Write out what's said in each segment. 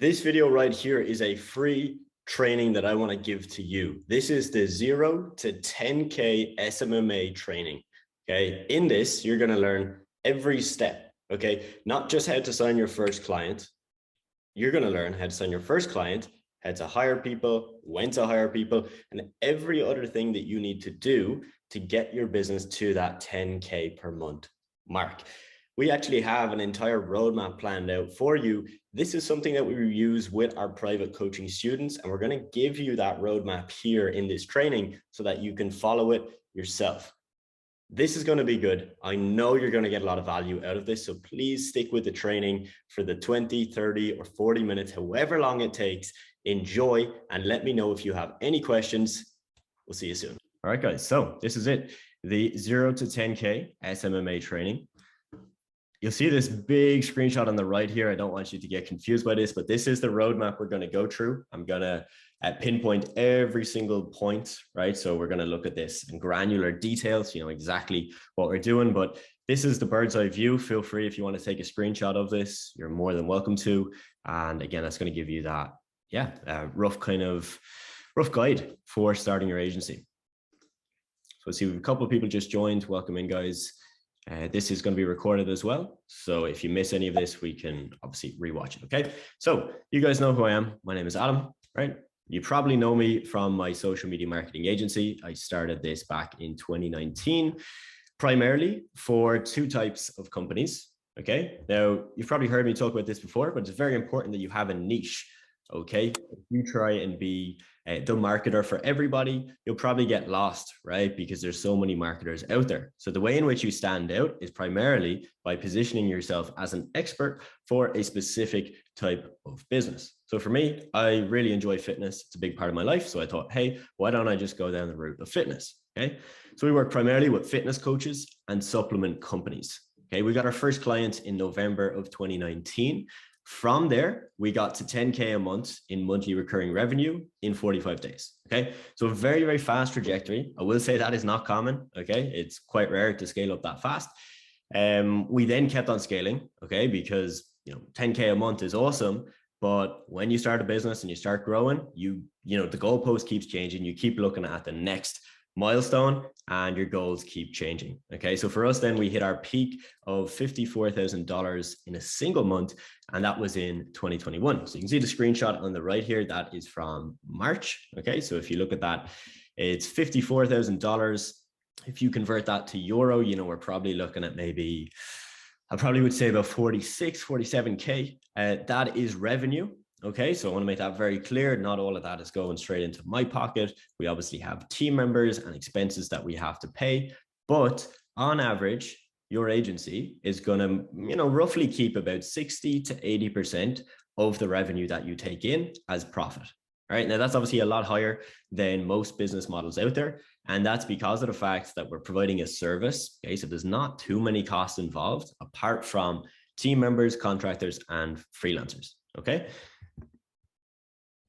This video right here is a free training that I want to give to you. This is the 0 to 10K SMMA training. Okay. In this, you're going to learn every step. Okay. Not just how to sign your first client. You're going to learn how to sign your first client, how to hire people, when to hire people, and every other thing that you need to do to get your business to that 10K per month mark. We actually have an entire roadmap planned out for you. This is something that we use with our private coaching students, and we're going to give you that roadmap here in this training so that you can follow it yourself. This is going to be good. I know you're going to get a lot of value out of this, so please stick with the training for the 20, 30, or 40 minutes, however long it takes. Enjoy, and let me know if you have any questions. We'll see you soon. All right, guys. So this is it. The 0 to 10K SMMA training. You'll see this big screenshot on the right here. I don't want you to get confused by this, but this is the roadmap we're going to go through. I'm going to pinpoint every single point, right? So we're going to look at this in granular details, exactly what we're doing, but this is the bird's eye view. Feel free if you want to take a screenshot of this, you're more than welcome to. And again, that's going to give you that, rough guide for starting your agency. So I see we have a couple of people just joined. Welcome in, guys. This is going to be recorded as well. So if you miss any of this, we can obviously rewatch it. Okay. So you guys know who I am. My name is Adam, right? You probably know me from my social media marketing agency. I started this back in 2019, primarily for two types of companies. Okay. Now you've probably heard me talk about this before, but it's very important that you have a niche. Okay. If you try and be the marketer for everybody, you'll probably get lost, right? Because there's so many marketers out there. So the way in which you stand out is primarily by positioning yourself as an expert for a specific type of business. So for me, I really enjoy fitness. It's a big part of my life. So I thought, hey, why don't I just go down the route of fitness? Okay. So we work primarily with fitness coaches and supplement companies. Okay. We got our first client in November of 2019. From there, we got to 10K a month in monthly recurring revenue in 45 days. Okay. So a very, very fast trajectory. I will say that is not common. Okay. It's quite rare to scale up that fast. We then kept on scaling. Okay. Because, 10K a month is awesome. But when you start a business and you start growing, the goalpost keeps changing. You keep looking at the next milestone and your goals keep changing. Okay. So for us, then we hit our peak of $54,000 in a single month. And that was in 2021. So you can see the screenshot on the right here. That is from March. Okay. So if you look at that, it's $54,000. If you convert that to euro, we're probably looking at maybe, I probably would say about 46, 47K. That is revenue. Okay, so I want to make that very clear. Not all of that is going straight into my pocket. We obviously have team members and expenses that we have to pay, but on average, your agency is going to, roughly keep about 60 to 80% of the revenue that you take in as profit. All right, now that's obviously a lot higher than most business models out there. And that's because of the fact that we're providing a service. Okay, so there's not too many costs involved apart from team members, contractors, and freelancers. Okay.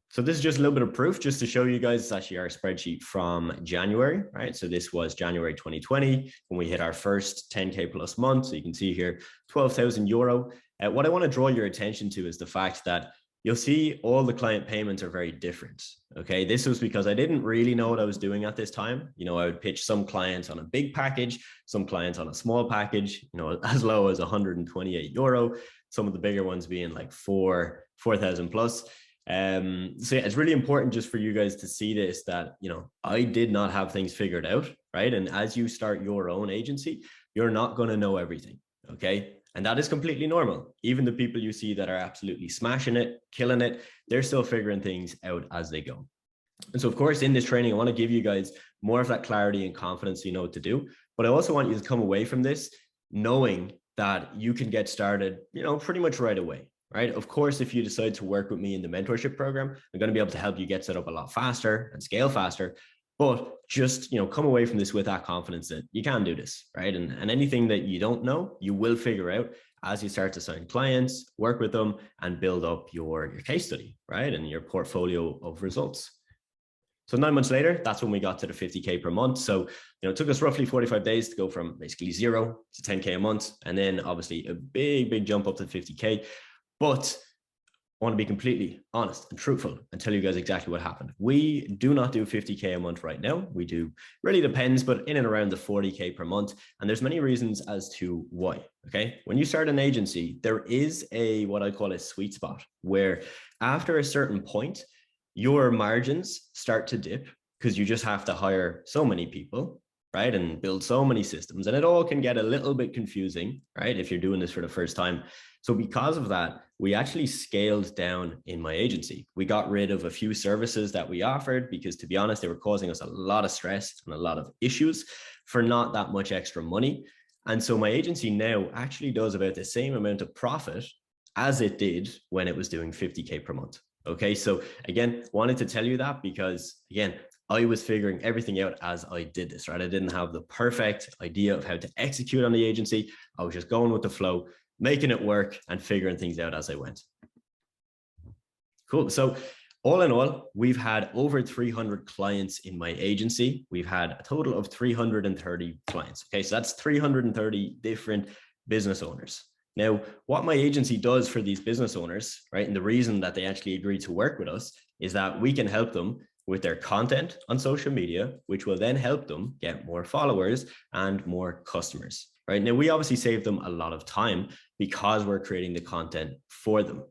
So this is just a little bit of proof just to show you guys. It's actually our spreadsheet from January, right? So this was January 2020 when we hit our first 10K plus month. So you can see here, 12,000 euro. What I want to draw your attention to is the fact that you'll see all the client payments are very different. Okay. This was because I didn't really know what I was doing at this time. I would pitch some clients on a big package, some clients on a small package, as low as 128 euro, some of the bigger ones being like 4,000 plus. So yeah, it's really important just for you guys to see this, that, I did not have things figured out, right? And as you start your own agency, you're not going to know everything. Okay. And that is completely normal. Even the people you see that are absolutely smashing it, killing it, they're still figuring things out as they go. And so of course, in this training, I want to give you guys more of that clarity and confidence, you know what to do, but I also want you to come away from this knowing that you can get started, pretty much right away. Right. Of course, if you decide to work with me in the mentorship program, I'm going to be able to help you get set up a lot faster and scale faster. But just, come away from this with that confidence that you can do this. Right. And anything that you don't know, you will figure out as you start to sign clients, work with them, and build up your case study, right, and your portfolio of results. So 9 months later, that's when we got to the 50K per month. So, it took us roughly 45 days to go from basically 0 to 10K a month. And then obviously a big jump up to 50K. But I want to be completely honest and truthful and tell you guys exactly what happened. We do not do 50K a month right now. We do, really depends, but in and around the 40K per month. And there's many reasons as to why. Okay. When you start an agency, there is a, what I call a sweet spot where after a certain point, your margins start to dip because you just have to hire so many people, right? And build so many systems, and it all can get a little bit confusing, right? If you're doing this for the first time. So because of that, we actually scaled down in my agency. We got rid of a few services that we offered because, to be honest, they were causing us a lot of stress and a lot of issues for not that much extra money. And so my agency now actually does about the same amount of profit as it did when it was doing 50K per month. Okay, so again, wanted to tell you that because, again, I was figuring everything out as I did this, right? I didn't have the perfect idea of how to execute on the agency. I was just going with the flow, making it work and figuring things out as I went. Cool. So all in all, we've had over 300 clients in my agency. We've had a total of 330 clients. Okay, so that's 330 different business owners. Now, what my agency does for these business owners, right, and the reason that they actually agree to work with us is that we can help them with their content on social media, which will then help them get more followers and more customers, right? Now, we obviously save them a lot of time because we're creating the content for them.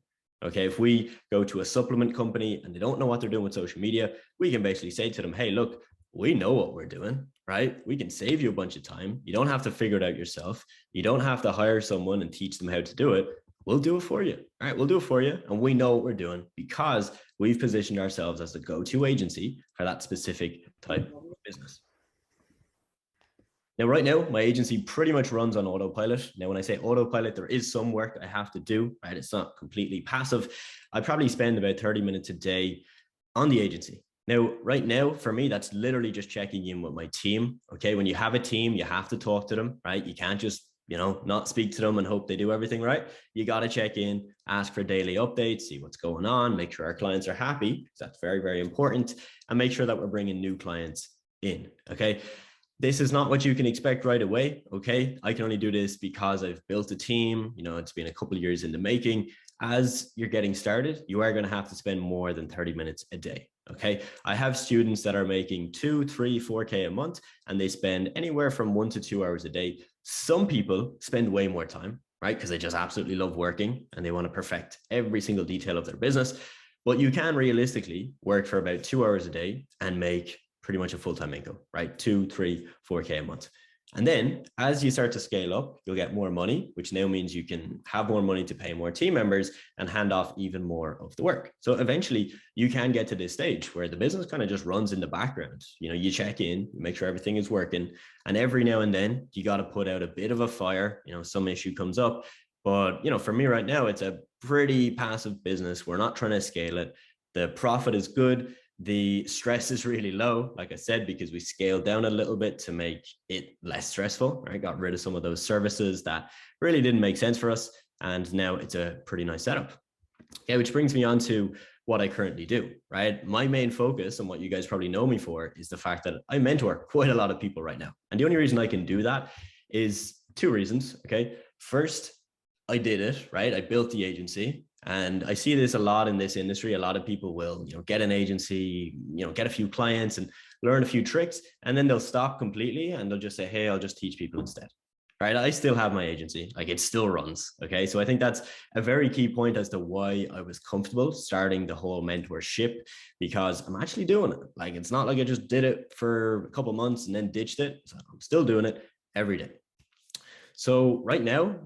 Okay, if we go to a supplement company and they don't know what they're doing with social media, we can basically say to them, hey, look, we know what we're doing, right? We can save you a bunch of time. You don't have to figure it out yourself. You don't have to hire someone and teach them how to do it. We'll do it for you. All right, we'll do it for you. And we know what we're doing because we've positioned ourselves as the go-to agency for that specific type of business. Now, right now, my agency pretty much runs on autopilot. Now, when I say autopilot, there is some work I have to do, right? It's not completely passive. I probably spend about 30 minutes a day on the agency. Now, right now, for me, that's literally just checking in with my team. Okay, when you have a team, you have to talk to them, right? You can't just, not speak to them and hope they do everything right. You got to check in, ask for daily updates, see what's going on, make sure our clients are happy, because that's very, very important, and make sure that we're bringing new clients in, okay? This is not what you can expect right away, okay? I can only do this because I've built a team, it's been a couple of years in the making. As you're getting started, you are going to have to spend more than 30 minutes a day, okay? I have students that are making 2, 3, 4K a month, and they spend anywhere from 1 to 2 hours a day. Some people spend way more time, right? Because they just absolutely love working and they want to perfect every single detail of their business. But you can realistically work for about 2 hours a day and make pretty much a full-time income, right? 2, 3, 4K a month. And then as you start to scale up, you'll get more money, which now means you can have more money to pay more team members and hand off even more of the work. So eventually you can get to this stage where the business kind of just runs in the background. You check in, you make sure everything is working. And every now and then you got to put out a bit of a fire, some issue comes up. But, for me right now, it's a pretty passive business. We're not trying to scale it. The profit is good. The stress is really low, like I said, because we scaled down a little bit to make it less stressful, right? Got rid of some of those services that really didn't make sense for us. And now it's a pretty nice setup. Okay, which brings me on to what I currently do, right? My main focus and what you guys probably know me for is the fact that I mentor quite a lot of people right now. And the only reason I can do that is 2 reasons, okay? First, I did it, right? I built the agency. And I see this a lot in this industry. A lot of people will, get an agency, get a few clients and learn a few tricks, and then they'll stop completely and they'll just say, hey, I'll just teach people instead. Right? I still have my agency, like it still runs. Okay. So I think that's a very key point as to why I was comfortable starting the whole mentorship, because I'm actually doing it. Like, it's not like I just did it for a couple of months and then ditched it. So I'm still doing it every day. So right now,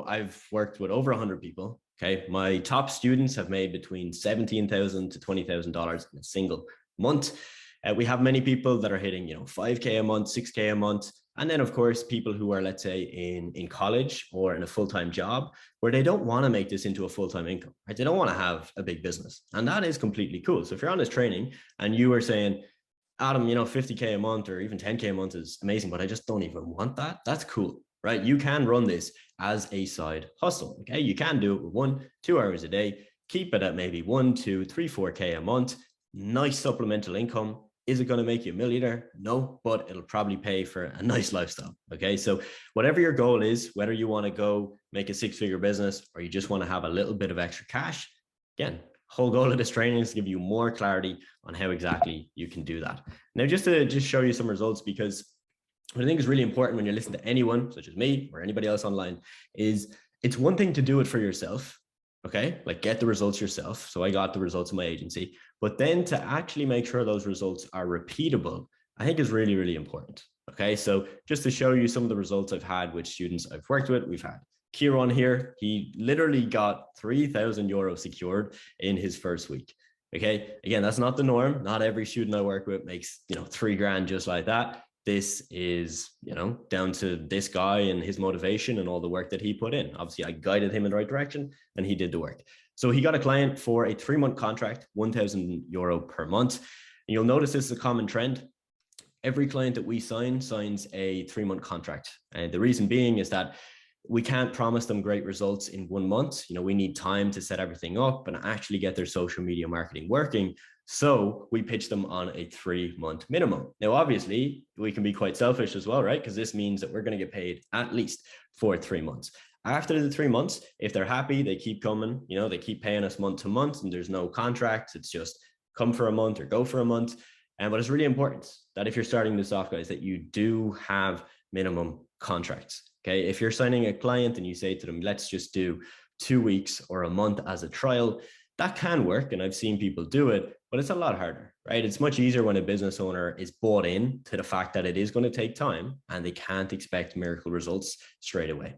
I've worked with over 100 people. Okay, my top students have made between $17,000 to $20,000 in a single month. We have many people that are hitting, 5K a month, 6K a month. And then, of course, people who are, let's say, in college or in a full-time job where they don't want to make this into a full-time income, right? They don't want to have a big business. And that is completely cool. So if you're on this training and you are saying, Adam, 50K a month or even 10K a month is amazing, but I just don't even want that. That's cool, right? You can run this as a side hustle. Okay. You can do it with 1, 2 hours a day, keep it at maybe 1, 2, 3, 4K a month, nice supplemental income. Is it going to make you a millionaire? No, but it'll probably pay for a nice lifestyle. Okay. So whatever your goal is, whether you want to go make a 6-figure business or you just want to have a little bit of extra cash, again, whole goal of this training is to give you more clarity on how exactly you can do that. Now, just to show you some results, because what I think is really important when you're listening to anyone, such as me or anybody else online, is it's one thing to do it for yourself, okay? Like get the results yourself. So I got the results of my agency, but then to actually make sure those results are repeatable, I think is really, really important. Okay, so just to show you some of the results I've had with students I've worked with, we've had Kieran here. He literally got 3,000 euros secured in his first week. Okay, again, that's not the norm. Not every student I work with makes, you know, 3 grand just like that. This is, you know, down to this guy and his motivation and all the work that he put in. Obviously, I guided him in the right direction and he did the work. So he got a client for a 3-month contract, 1,000 euro per month. And you'll notice this is a common trend. Every client that we signs a 3-month contract. And the reason being is that we can't promise them great results in 1 month. You know, we need time to set everything up and actually get their social media marketing working. So we pitch them on a 3-month minimum. Now, obviously, we can be quite selfish as well, right? Because this means that we're going to get paid at least for 3 months. After the 3 months, if they're happy, they keep coming, you know, they keep paying us month to month and there's no contracts. It's just come for a month or go for a month. But it's really important that if you're starting this off, guys, that you do have minimum contracts. Okay. If you're signing a client and you say to them, let's just do 2 weeks or a month as a trial, that can work. And I've seen people do it, but it's a lot harder, right? It's much easier when a business owner is bought in to the fact that it is going to take time and they can't expect miracle results straight away.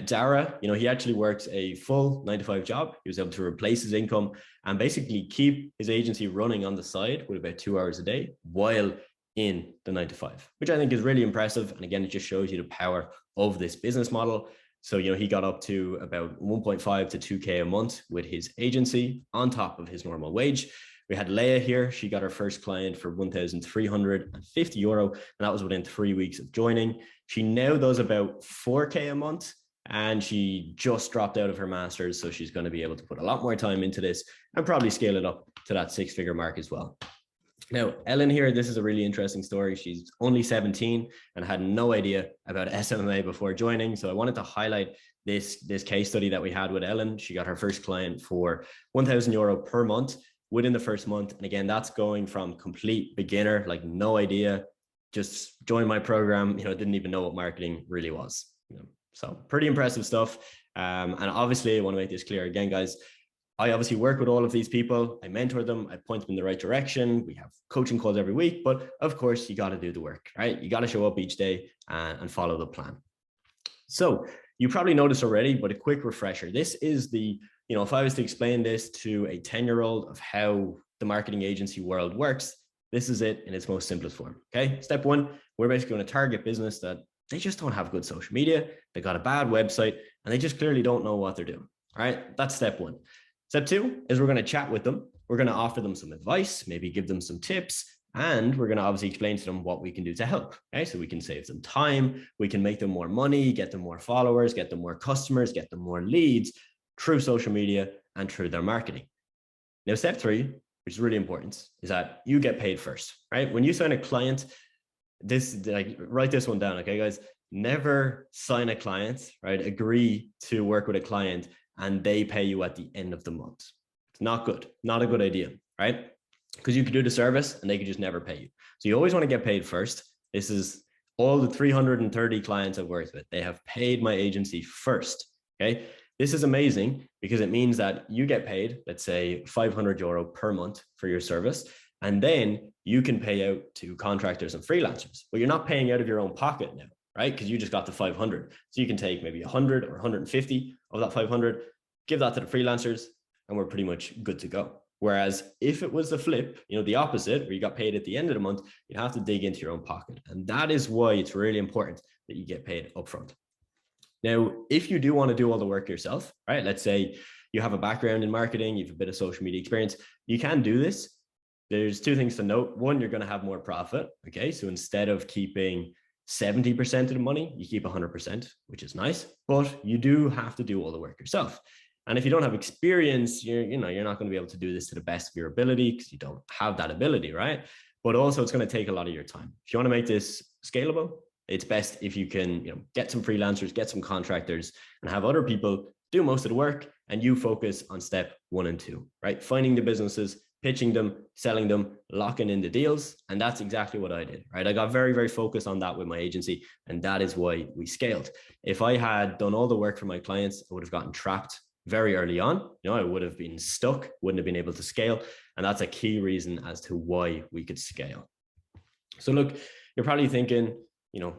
Dara, you know, he actually works a full 9-to-5 job. He was able to replace his income and basically keep his agency running on the side with about 2 hours a day while in the 9-to-5, which I think is really impressive. And again, it just shows you the power of this business model. So, you know, he got up to about 1.5 to 2K a month with his agency on top of his normal wage. We had Leia here. She got her first client for 1,350 euro, and that was within 3 weeks of joining. She now does about 4K a month, and she just dropped out of her master's. So she's going to be able to put a lot more time into this and probably scale it up to that 6-figure mark as well. Now, Ellen here, this is a really interesting story. She's only 17 and had no idea about SMMA before joining. So I wanted to highlight this case study that we had with Ellen. She got her first client for 1,000 euro per month within the first month. And again, that's going from complete beginner, like no idea, just joined my program, you know, didn't even know what marketing really was. You know, so pretty impressive stuff. And obviously I want to make this clear again, guys, I obviously work with all of these people. I mentor them. I point them in the right direction. We have coaching calls every week, but of course you got to do the work, right? You got to show up each day and follow the plan. So you probably noticed already, but a quick refresher. This is the, you know, if I was to explain this to a 10-year-old of how the marketing agency world works, this is it in its most simplest form. Okay. Step 1, we're basically going to target business that they just don't have good social media. They got a bad website and they just clearly don't know what they're doing. All right. That's step 1. Step 2 is we're going to chat with them. We're going to offer them some advice, maybe give them some tips, and we're going to obviously explain to them what we can do to help. Okay, so we can save them time, we can make them more money, get them more followers, get them more customers, get them more leads through social media and through their marketing. Now, step 3, which is really important, is that you get paid first, right? When you sign a client, write this one down, okay, guys? Never sign a client, right? Agree to work with a client and they pay you at the end of the month. It's not good, not a good idea, right? Because you could do the service and they could just never pay you. So you always want to get paid first. This is all the 330 clients I've worked with. They have paid my agency first, okay? This is amazing because it means that you get paid, let's say 500 euro per month for your service. And then you can pay out to contractors and freelancers, but you're not paying out of your own pocket now, right? Because you just got the 500. So you can take maybe 100 or 150 of that 500, give that to the freelancers, and we're pretty much good to go. Whereas if it was the flip, you know, the opposite, where you got paid at the end of the month, you'd have to dig into your own pocket. And that is why it's really important that you get paid upfront. Now, if you do want to do all the work yourself, right? Let's say you have a background in marketing, you have a bit of social media experience, you can do this. There's 2 things to note. 1, you're going to have more profit. Okay. So instead of keeping 70% of the money, you keep 100%, which is nice, but you do have to do all the work yourself. And if you don't have experience, you're not going to be able to do this to the best of your ability because you don't have that ability, right? But also it's going to take a lot of your time. If you want to make this scalable, it's best if you can, get some freelancers, get some contractors and have other people do most of the work. and you focus on step 1 and 2, right? Finding the businesses, pitching them, selling them, locking in the deals. And that's exactly what I did, right? I got very, very focused on that with my agency. And that is why we scaled. If I had done all the work for my clients, I would have gotten trapped very early on. I would have been stuck, wouldn't have been able to scale. And that's a key reason as to why we could scale. So look, you're probably thinking,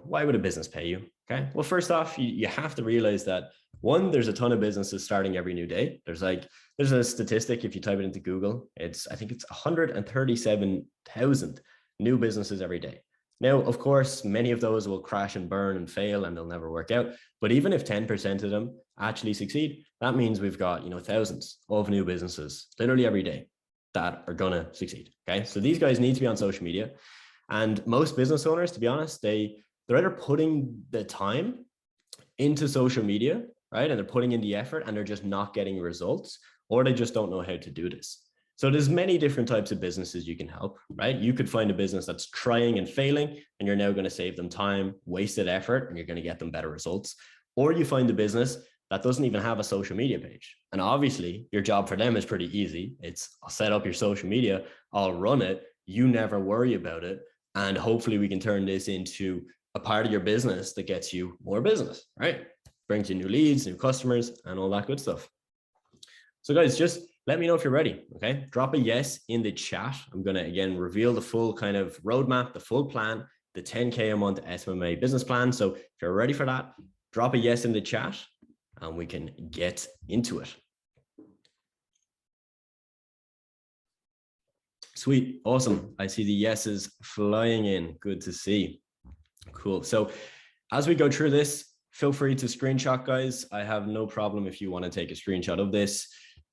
why would a business pay you? Okay. Well, first off, you have to realize that one, there's a ton of businesses starting every new day. There's a statistic, if you type it into Google, I think it's 137,000 new businesses every day. Now, of course, many of those will crash and burn and fail and they'll never work out. But even if 10% of them actually succeed, that means we've got, thousands of new businesses literally every day that are going to succeed. Okay. So these guys need to be on social media. And most business owners, to be honest, they're either putting the time into social media, right? And they're putting in the effort and they're just not getting results, or they just don't know how to do this. So there's many different types of businesses you can help, right? You could find a business that's trying and failing, and you're now going to save them time, wasted effort, and you're going to get them better results. Or you find a business that doesn't even have a social media page. And obviously your job for them is pretty easy. I'll set up your social media, I'll run it, you never worry about it. And hopefully we can turn this into a part of your business that gets you more business, right? Brings you new leads, new customers, and all that good stuff. So guys, just let me know if you're ready, okay? Drop a yes in the chat. I'm gonna, again, reveal the full kind of roadmap, the full plan, the 10K a month SMMA business plan. So if you're ready for that, drop a yes in the chat and we can get into it. Sweet, awesome. I see the yeses flying in, good to see. Cool, so as we go through this, feel free to screenshot, guys. I have no problem if you want to take a screenshot of this.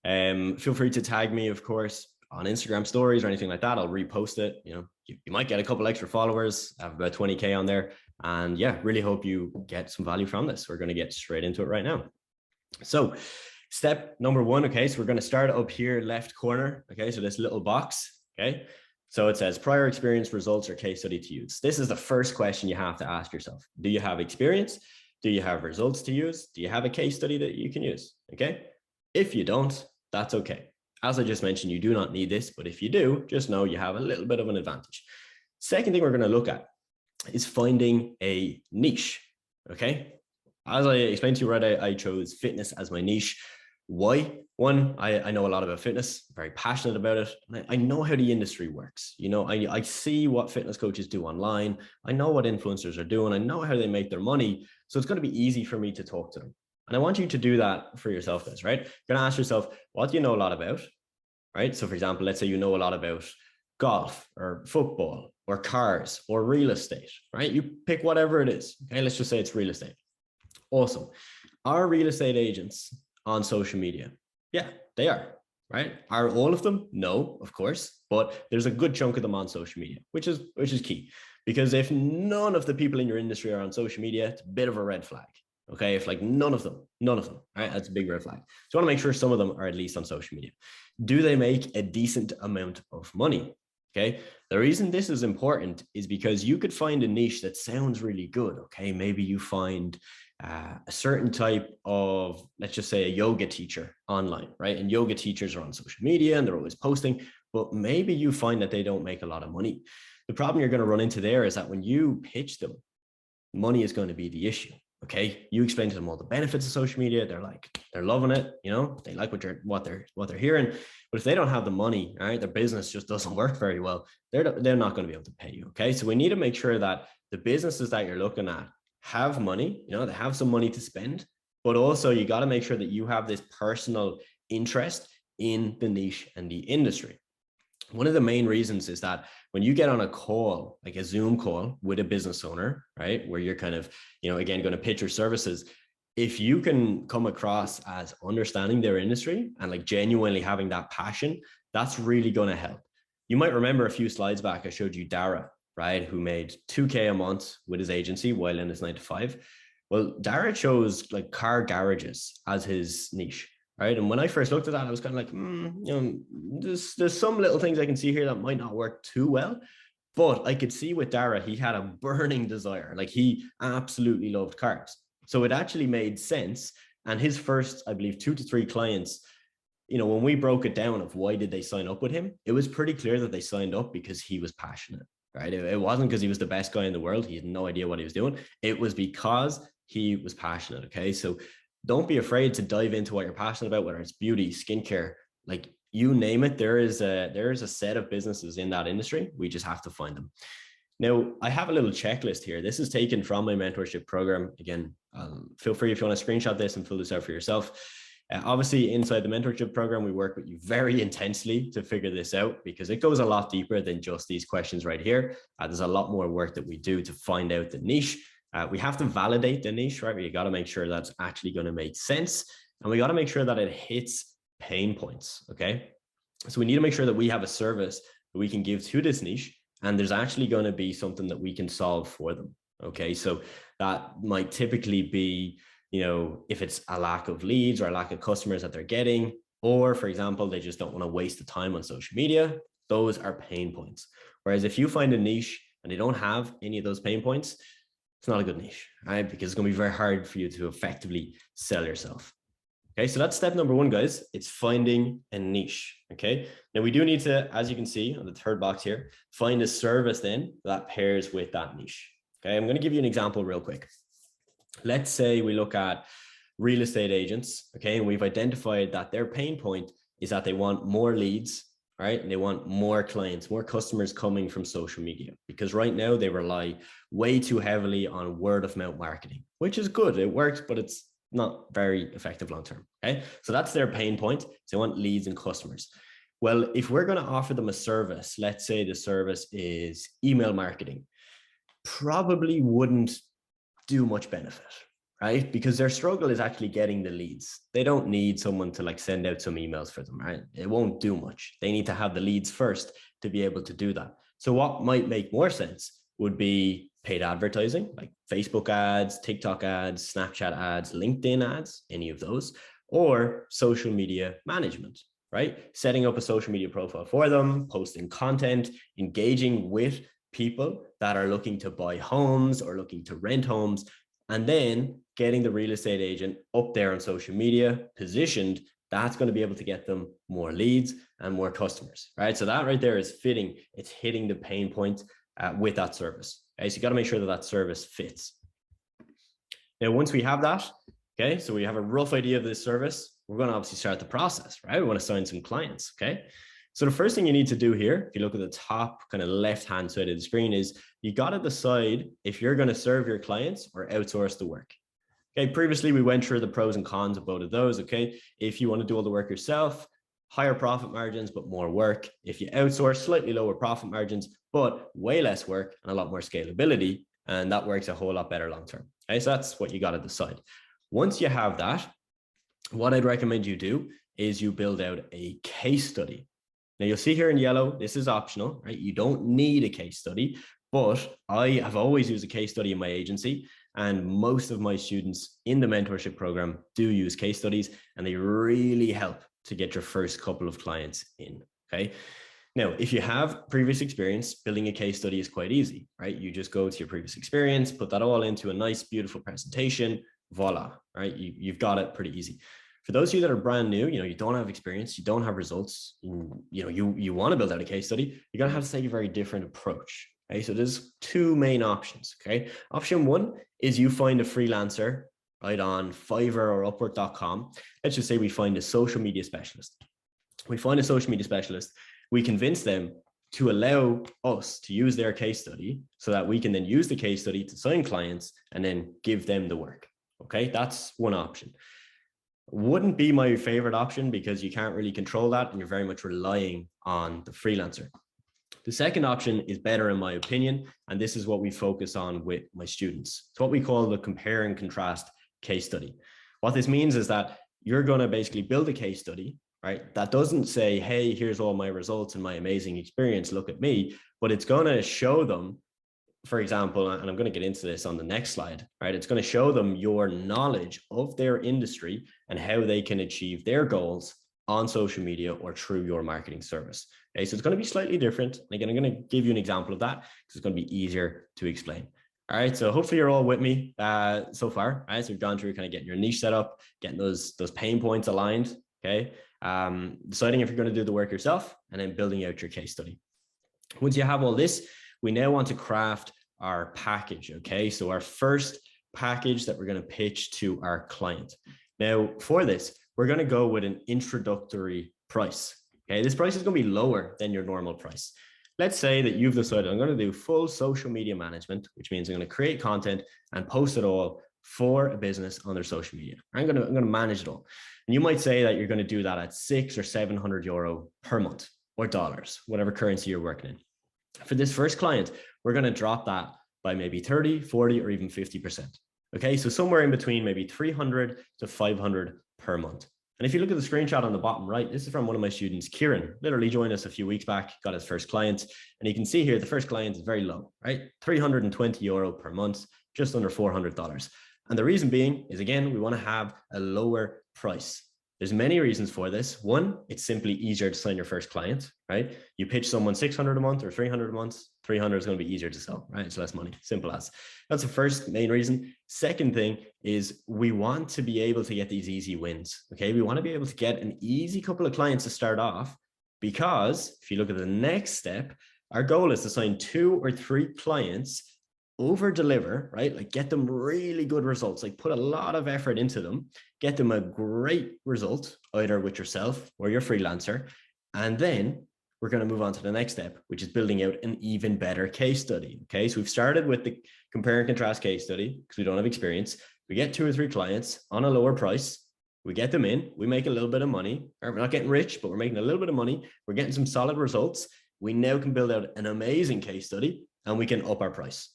Feel free to tag me, of course, on Instagram stories or anything like that. I'll repost it. You might get a couple extra followers. I have about 20K on there. And yeah, really hope you get some value from this. We're going to get straight into it right now. So step number 1, okay, so we're going to start up here, left corner. Okay, so this little box, okay. So it says prior experience, results, or case study to use. This is the first question you have to ask yourself. Do you have experience? Do you have results to use? Do you have a case study that you can use? Okay. If you don't, that's okay. As I just mentioned, you do not need this, but if you do, just know you have a little bit of an advantage. Second thing we're going to look at is finding a niche. Okay. As I explained to you, right, I chose fitness as my niche. Why? One, I know a lot about fitness, very passionate about it. And I know how the industry works. I see what fitness coaches do online. I know what influencers are doing. I know how they make their money. So it's going to be easy for me to talk to them. And I want you to do that for yourself, guys, right? You're going to ask yourself, what do you know a lot about, right? So for example, let's say you know a lot about golf or football or cars or real estate, right? You pick whatever it is. Okay, let's just say it's real estate. Awesome. Are real estate agents on social media? Yeah, they are, right? Are all of them? No, of course, but there's a good chunk of them on social media, which is key. Because if none of the people in your industry are on social media, it's a bit of a red flag. Okay, if like none of them, right? That's a big red flag. So I want to make sure some of them are at least on social media. Do they make a decent amount of money? Okay, the reason this is important is because you could find a niche that sounds really good. Okay, maybe you find a certain type of, let's just say, a yoga teacher online, right? And yoga teachers are on social media and they're always posting, but maybe you find that they don't make a lot of money. The problem you're going to run into there is that when you pitch them, money is going to be the issue. Okay, you explain to them all the benefits of social media. They're loving it. They like what they're hearing. But if they don't have the money, right, their business just doesn't work very well. They're not going to be able to pay you. Okay, so we need to make sure that the businesses that you're looking at have money. They have some money to spend, but also you got to make sure that you have this personal interest in the niche and the industry. One of the main reasons is that when you get on a call, like a Zoom call with a business owner, right, where you're kind of, again, going to pitch your services, if you can come across as understanding their industry and like genuinely having that passion, that's really going to help. You might remember a few slides back, I showed you Dara, right, who made 2K a month with his agency while in his 9-to-5. Well, Dara chose like car garages as his niche. Right. And when I first looked at that, I was kind of like, there's some little things I can see here that might not work too well. But I could see with Dara, he had a burning desire. Like he absolutely loved cars. So it actually made sense And his first, I believe, 2 to 3 clients, you know, when we broke it down of why did they sign up with him, it was pretty clear that they signed up because he was passionate, right? It wasn't because he was the best guy in the world. He had no idea what he was doing. It was because he was passionate. Okay. So don't be afraid to dive into what you're passionate about, whether it's beauty, skincare, like you name it. There is a set of businesses in that industry. We just have to find them. Now, I have a little checklist here. This is taken from my mentorship program. Again, feel free if you want to screenshot this and fill this out for yourself. Obviously, inside the mentorship program, we work with you very intensely to figure this out because it goes a lot deeper than just these questions right here. There's a lot more work that we do to find out the niche. We have to validate the niche, right? You got to make sure that's actually going to make sense. And we got to make sure that it hits pain points, okay? So we need to make sure that we have a service that we can give to this niche, and there's actually going to be something that we can solve for them, okay? So that might typically be, you know, if it's a lack of leads or a lack of customers that they're getting, or for example, they just don't want to waste the time on social media. Those are pain points. Whereas if you find a niche and they don't have any of those pain points, it's not a good niche, right? Because it's going to be very hard for you to effectively sell yourself. Okay, so that's step number 1, guys. It's finding a niche. Okay, now we do need to, as you can see on the third box here, find a service then that pairs with that niche. Okay, I'm going to give you an example real quick. Let's say we look at real estate agents. Okay, and we've identified that their pain point is that they want more leads, right? And they want more clients, more customers coming from social media, because right now they rely way too heavily on word of mouth marketing, which is good. It works, but it's not very effective long-term. Okay. So that's their pain point. So they want leads and customers. Well, if we're going to offer them a service, let's say the service is email marketing, probably wouldn't do much benefit, right? Because their struggle is actually getting the leads. They don't need someone to like send out some emails for them, right? It won't do much. They need to have the leads first to be able to do that. So what might make more sense would be paid advertising, like Facebook ads, TikTok ads, Snapchat ads, LinkedIn ads, any of those, or social media management, right? Setting up a social media profile for them, posting content, engaging with people that are looking to buy homes or looking to rent homes, and then getting the real estate agent up there on social media, positioned. That's going to be able to get them more leads and more customers, right? So that right there is fitting. It's hitting the pain point with that service. Okay, so you got to make sure that that service fits. Now, once we have that, okay, so we have a rough idea of this service, we're going to obviously start the process, right? We want to sign some clients, okay? So the first thing you need to do here, if you look at the top kind of left-hand side of the screen, is you got to decide if you're going to serve your clients or outsource the work. Okay, previously we went through the pros and cons of both of those, okay? If you want to do all the work yourself, higher profit margins, but more work. If you outsource, slightly lower profit margins, but way less work and a lot more scalability. And that works a whole lot better long-term. Okay, so that's what you got to decide. Once you have that, what I'd recommend you do is you build out a case study. Now you'll see here in yellow, this is optional, right? You don't need a case study, but I have always used a case study in my agency. And most of my students in the mentorship program do use case studies, and they really help to get your first couple of clients in, okay? Now, if you have previous experience, building a case study is quite easy, right? You just go to your previous experience, put that all into a nice, beautiful presentation, voila, right? You've got it pretty easy. For those of you that are brand new, you know, you don't have experience, you don't have results, you want to build out a case study, you're going to have to take a very different approach. Okay, so there's 2 main options. Okay, option 1 is you find a freelancer right on Fiverr or Upwork.com. Let's just say we find a social media specialist. We find a social media specialist. We convince them to allow us to use their case study so that we can then use the case study to sign clients and then give them the work. Okay, that's one option. Wouldn't be my favorite option because you can't really control that and you're very much relying on the freelancer. The second option is better in my opinion, and this is what we focus on with my students. It's what we call the compare and contrast case study. What this means is that you're going to basically build a case study, right? That doesn't say, hey, here's all my results and my amazing experience, look at me, but it's going to show them, for example, and I'm going to get into this on the next slide, right? It's going to show them your knowledge of their industry and how they can achieve their goals on social media or through your marketing service. Okay, so it's going to be slightly different. Again, I'm going to give you an example of that because it's going to be easier to explain. All right, so hopefully you're all with me so far. All right, so we've gone through kind of getting your niche set up, getting those pain points aligned, okay? Deciding if you're going to do the work yourself, and then building out your case study. Once you have all this, we now want to craft our package, okay? So our first package that we're going to pitch to our client. Now, for this, we're going to go with an introductory price, okay? This price is going to be lower than your normal price. Let's say that you've decided I'm going to do full social media management, which means I'm going to create content and post it all for a business on their social media. I'm going to manage it all. And you might say that you're going to do that at 600 or 700 euro per month, or dollars, whatever currency you're working in. For this first client, we're going to drop that by maybe 30, 40, or even 50%. Okay, so somewhere in between maybe 300 to 500 per month. And if you look at the screenshot on the bottom right, this is from one of my students, Kieran, literally joined us a few weeks back, got his first client. And you can see here, the first client is very low, right? 320 euro per month, just under $400. And the reason being is, again, we want to have a lower price. There's many reasons for this. One, it's simply easier to sign your first client, right? You pitch someone 600 a month or 300 a month, 300 is going to be easier to sell, right? It's less money, simple as. That's the first main reason. Second thing is we want to be able to get these easy wins, okay? We want to be able to get an easy couple of clients to start off, because if you look at the next step, our goal is to sign 2 or 3 clients, over deliver, right? Like get them really good results, like put a lot of effort into them, get them a great result, either with yourself or your freelancer. And then we're going to move on to the next step, which is building out an even better case study. Okay. So we've started with the compare and contrast case study because we don't have experience. We get 2 or 3 clients on a lower price. We get them in, we make a little bit of money, or we're not getting rich, but we're making a little bit of money. We're getting some solid results. We now can build out an amazing case study and we can up our price.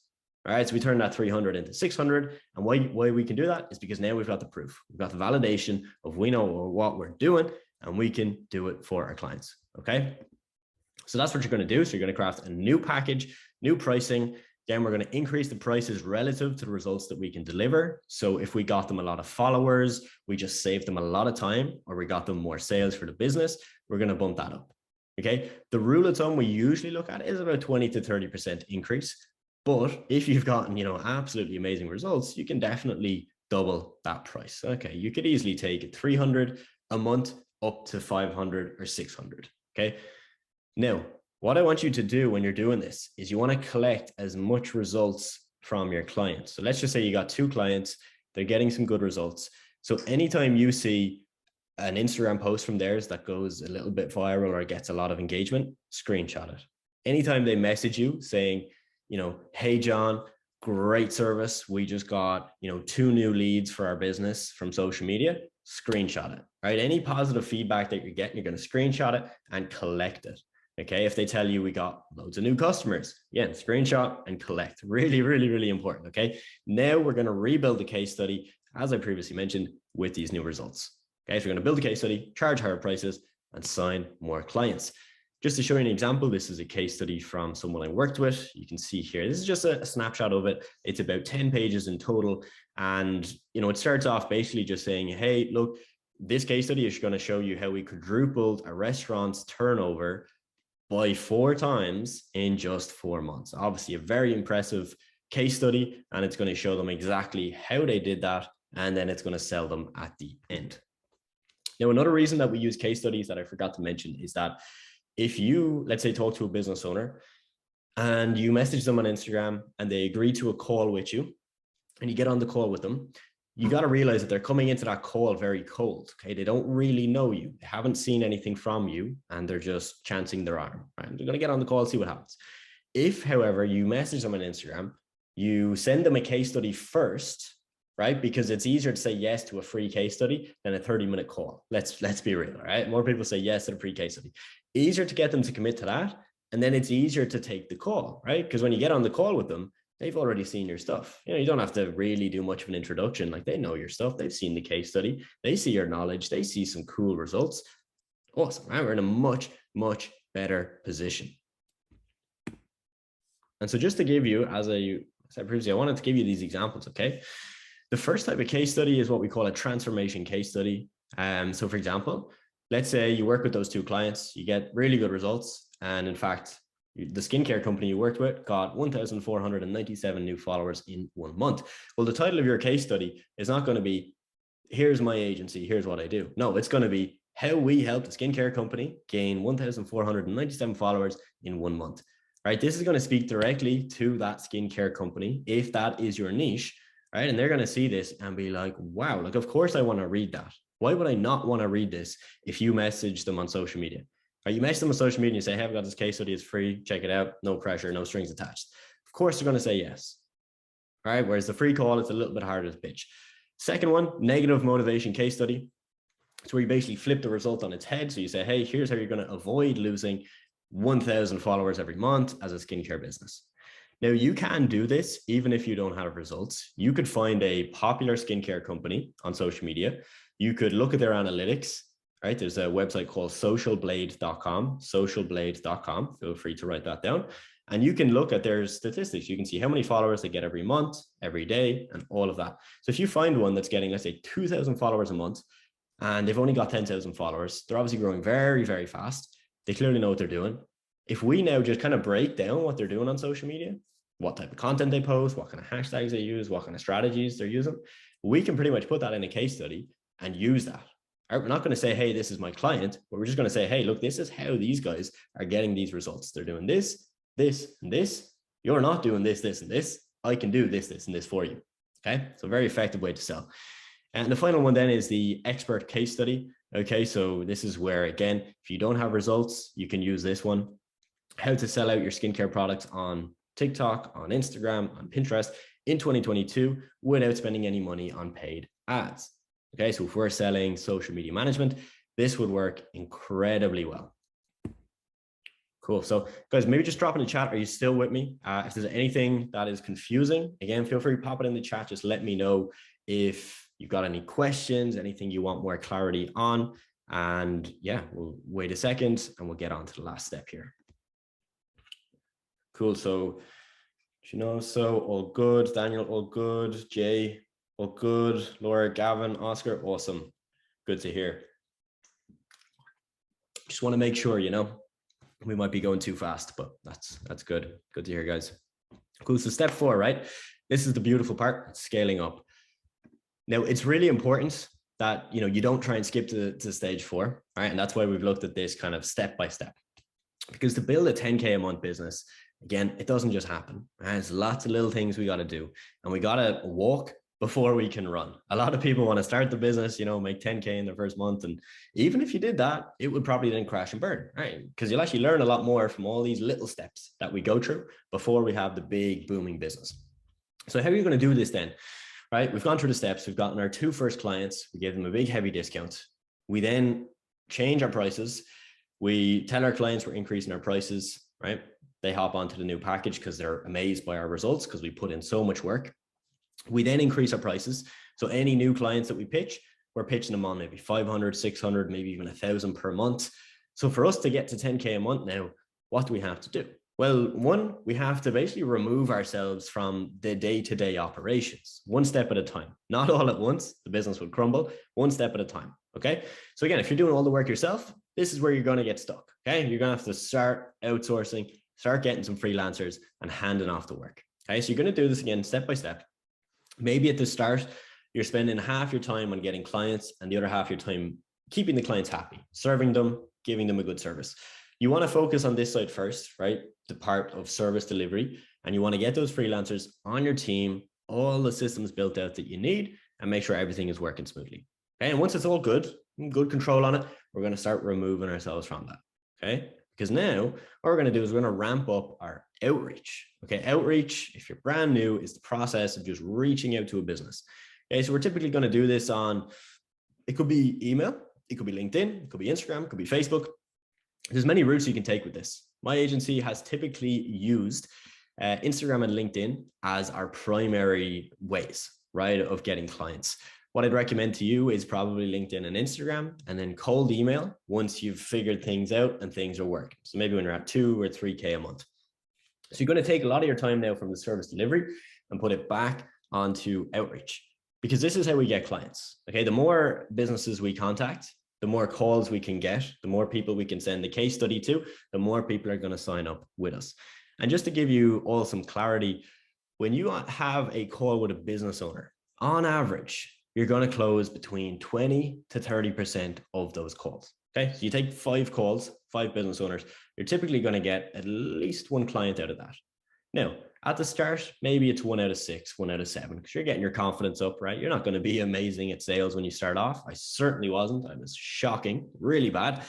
All right, so we turn that 300 into 600. And why we can do that is because now we've got the proof. We've got the validation of we know what we're doing and we can do it for our clients. Okay, so that's what you're going to do. So you're going to craft a new package, new pricing. Then we're going to increase the prices relative to the results that we can deliver. So if we got them a lot of followers, we just saved them a lot of time, or we got them more sales for the business, we're going to bump that up. Okay, the rule of thumb we usually look at is about 20 to 30% increase. But if you've gotten, absolutely amazing results, you can definitely double that price. Okay, you could easily take 300 a month up to 500 or 600. Okay, now what I want you to do when you're doing this is you want to collect as much results from your clients. So let's just say you got 2 clients, they're getting some good results. So anytime you see an Instagram post from theirs that goes a little bit viral or gets a lot of engagement, screenshot it. Anytime they message you saying, hey, John, great service. We just got, 2 new leads for our business from social media, screenshot it, right? Any positive feedback that you're getting, you're going to screenshot it and collect it. Okay. If they tell you we got loads of new customers, again, screenshot and collect. Really, really, really important. Okay. Now we're going to rebuild the case study, as I previously mentioned, with these new results. Okay. So we're going to build a case study, charge higher prices, and sign more clients. Just to show you an example, this is a case study from someone I worked with. You can see here, this is just a snapshot of it. It's about 10 pages in total. And, it starts off basically just saying, hey, look, this case study is going to show you how we quadrupled a restaurant's turnover by 4 times in just 4 months. Obviously, a very impressive case study, and it's going to show them exactly how they did that. And then it's going to sell them at the end. Now, another reason that we use case studies that I forgot to mention is that if you, let's say, talk to a business owner and you message them on Instagram and they agree to a call with you and you get on the call with them, you got to realize that they're coming into that call very cold. Okay. They don't really know you. They haven't seen anything from you and they're just chancing their arm. Right? They're going to get on the call, see what happens. If, however, you message them on Instagram, you send them a case study first, right? Because it's easier to say yes to a free case study than a 30-minute call. Let's be real, all right? More people say yes to the free case study. Easier to get them to commit to that. And then it's easier to take the call, right? Because when you get on the call with them, they've already seen your stuff. You don't have to really do much of an introduction. Like, they know your stuff. They've seen the case study. They see your knowledge. They see some cool results. Awesome, right? We're in a much, much better position. And so just to give you, as I said previously, I wanted to give you these examples, okay? The first type of case study is what we call a transformation case study. So for example, let's say you work with those 2 clients, you get really good results. And in fact, The skincare company you worked with got 1,497 new followers in 1 month. Well, the title of your case study is not going to be, here's my agency, here's what I do. No, it's going to be how we helped a skincare company gain 1,497 followers in 1 month, right? This is going to speak directly to that skincare company if that is your niche, right? And they're going to see this and be like, wow, like, of course I want to read that. Why would I not want to read this if you message them on social media? Right? You message them on social media and say, hey, I've got this case study, it's free, check it out, no pressure, no strings attached. Of course, they're going to say yes, right? Whereas the free call, it's a little bit harder to pitch. Second one, negative motivation case study. It's where you basically flip the result on its head. So you say, hey, here's how you're going to avoid losing 1,000 followers every month as a skincare business. Now, you can do this even if you don't have results. You could find a popular skincare company on social media. You could look at their analytics, right? There's a website called socialblade.com, socialblade.com. Feel free to write that down. And you can look at their statistics. You can see how many followers they get every month, every day, and all of that. So if you find one that's getting, let's say, 2,000 followers a month, and they've only got 10,000 followers, they're obviously growing very, very fast. They clearly know what they're doing. If we now just kind of break down what they're doing on social media, what type of content they post, what kind of hashtags they use, what kind of strategies they're using, we can pretty much put that in a case study and use that. We're not going to say, hey, this is my client, but we're just going to say, hey, look, this is how these guys are getting these results. They're doing this, this, and this. You're not doing this, this, and this. I can do this, this, and this for you. Okay, so very effective way to sell. And the final one then is the expert case study. Okay, so this is where, again, if you don't have results, you can use this one. How to sell out your skincare products on TikTok, on Instagram, on Pinterest in 2022 without spending any money on paid ads. Okay, so if we're selling social media management, this would work incredibly well. Cool. So guys, maybe just drop in the chat. Are you still with me? If there's anything that is confusing, again, feel free to pop it in the chat. Just let me know if you've got any questions, anything you want more clarity on. And yeah, we'll wait a second and we'll get on to the last step here. Cool. So, so all good. Daniel, all good. Jay, all good. Laura, Gavin, Oscar, awesome. Good to hear. Just want to make sure, we might be going too fast, but that's good. Good to hear, guys. Cool. So step 4, right? This is the beautiful part, scaling up. Now, it's really important that, you don't try and skip to stage 4, right? And that's why we've looked at this kind of step by step, because to build a 10K a month business, again, it doesn't just happen. Right? There's lots of little things we got to do, and we got to walk before we can run. A lot of people want to start the business, make 10K in their first month. And even if you did that, it would probably then crash and burn, right? Because you'll actually learn a lot more from all these little steps that we go through before we have the big booming business. So how are you going to do this then? Right? We've gone through the steps. We've gotten our 2 first clients. We gave them a big, heavy discount. We then change our prices. We tell our clients we're increasing our prices, right? They hop onto the new package because they're amazed by our results because we put in so much work. We then increase our prices. So any new clients that we pitch, we're pitching them on maybe 500, 600, maybe even 1,000 per month. So for us to get to 10K a month now, what do we have to do? Well, one, we have to basically remove ourselves from the day-to-day operations, one step at a time, not all at once. The business would crumble, one step at a time. Okay. So again, if you're doing all the work yourself, this is where you're going to get stuck. Okay. You're going to have to start outsourcing, start getting some freelancers and handing off the work. Okay. So you're going to do this again, step by step. Maybe at the start, you're spending half your time on getting clients and the other half your time keeping the clients happy, serving them, giving them a good service. You want to focus on this side first, right? The part of service delivery. And you want to get those freelancers on your team, all the systems built out that you need, and make sure everything is working smoothly. Okay. And once it's all good control on it, we're going to start removing ourselves from that. Okay. Because now what we're going to do is we're going to ramp up our outreach. Okay. Outreach, if you're brand new, is the process of just reaching out to a business. Okay. So we're typically going to do this on, it could be email, it could be LinkedIn, it could be Instagram, it could be Facebook. There's many routes you can take with this. My agency has typically used Instagram and LinkedIn as our primary ways, right, of getting clients. What I'd recommend to you is probably LinkedIn and Instagram, and then cold email once you've figured things out and things are working. So maybe when you're at 2 or 3K a month. So you're going to take a lot of your time now from the service delivery and put it back onto outreach, because this is how we get clients. Okay. The more businesses we contact, the more calls we can get, the more people we can send the case study to, the more people are going to sign up with us. And just to give you all some clarity, when you have a call with a business owner, on average, you're going to close between 20 to 30% of those calls. Okay, so you take 5 calls, 5 business owners, you're typically going to get at least 1 client out of that. Now, at the start, maybe it's 1 out of 6, 1 out of 7, because you're getting your confidence up, right? You're not going to be amazing at sales when you start off. I certainly wasn't. I was shocking, really bad.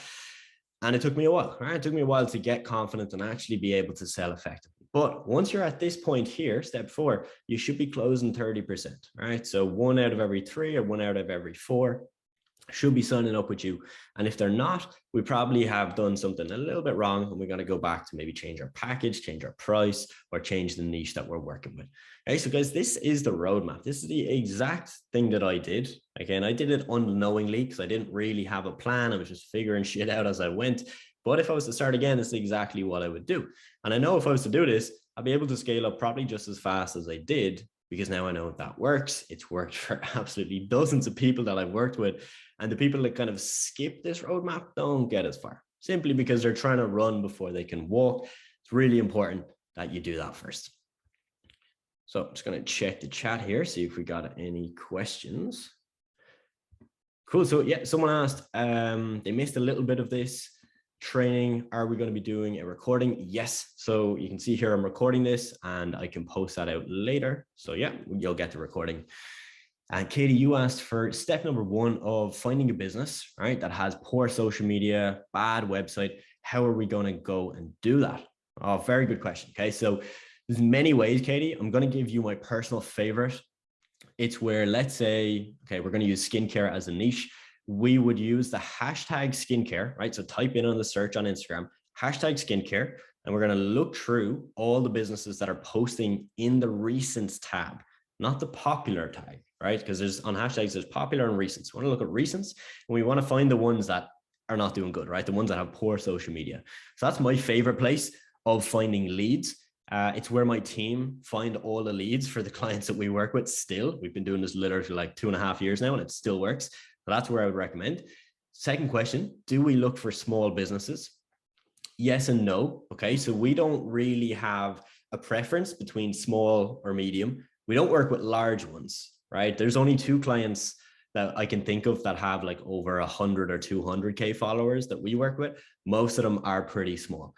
And it took me a while, right? It took me a while to get confident and actually be able to sell effectively. But once you're at this point here, step 4, you should be closing 30%, right? So 1 out of every 3 or 1 out of every 4 should be signing up with you. And if they're not, we probably have done something a little bit wrong, and we're going to go back to maybe change our package, change our price, or change the niche that we're working with. Okay, so guys, this is the roadmap. This is the exact thing that I did. Again, I did it unknowingly because I didn't really have a plan. I was just figuring shit out as I went. But if I was to start again, this is exactly what I would do. And I know if I was to do this, I'd be able to scale up probably just as fast as I did, because now I know that works. It's worked for absolutely dozens of people that I've worked with. And the people that kind of skip this roadmap don't get as far, simply because they're trying to run before they can walk. It's really important that you do that first. So I'm just going to check the chat here, see if we got any questions. Cool. So yeah, someone asked, they missed a little bit of this training. Are we going to be doing a recording? Yes. So you can see here, I'm recording this and I can post that out later. So yeah, you'll get the recording. And Katie, you asked for step number 1 of finding a business, right, that has poor social media, bad website. How are we going to go and do that? Oh, very good question. Okay. So there's many ways, Katie. I'm going to give you my personal favorite. It's where, let's say, okay, we're going to use skincare as a niche. We would use the hashtag skincare, right? So type in on the search on Instagram, hashtag skincare, and we're going to look through all the businesses that are posting in the recents tab, not the popular tag, right? Because there's on hashtags, there's popular and recents. We want to look at recents, and we want to find the ones that are not doing good, right? The ones that have poor social media. So that's my favorite place of finding leads. It's where my team find all the leads for the clients that we work with still. We've been doing this literally for like 2.5 years now, and it still works. So that's where I would recommend. Second question, do we look for small businesses? Yes and no. Okay, so we don't really have a preference between small or medium. We don't work with large ones, right? There's only 2 clients that I can think of that have like over 100 or 200K followers that we work with. Most of them are pretty small.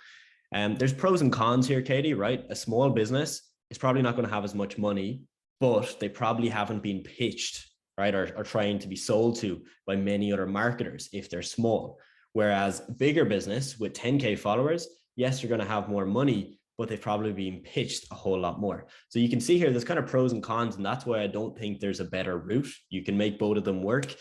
There's pros and cons here, Katie, right? A small business is probably not going to have as much money, but they probably haven't been pitched, right? Or trying to be sold to by many other marketers if they're small. Whereas bigger business with 10K followers, yes, you're going to have more money, but they've probably been pitched a whole lot more. So you can see here, there's kind of pros and cons, and that's why I don't think there's a better route. You can make both of them work.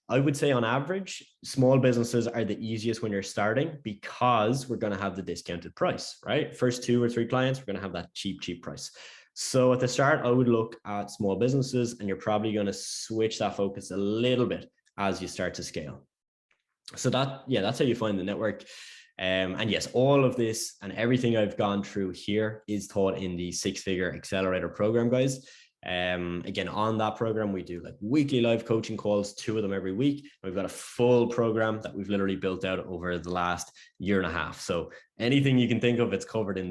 I would say on average, small businesses are the easiest when you're starting because we're going to have the discounted price, right? First 2 or 3 clients, we're going to have that cheap price. So at the start, I would look at small businesses, and you're probably going to switch that focus a little bit as you start to scale. So that's how you find the network. And yes, all of this and everything I've gone through here is taught in the 6-figure accelerator program, guys. Again, on that program, we do like weekly live coaching calls, 2 of them every week. We've got a full program that we've literally built out over the last 1.5 years. So anything you can think of, it's covered in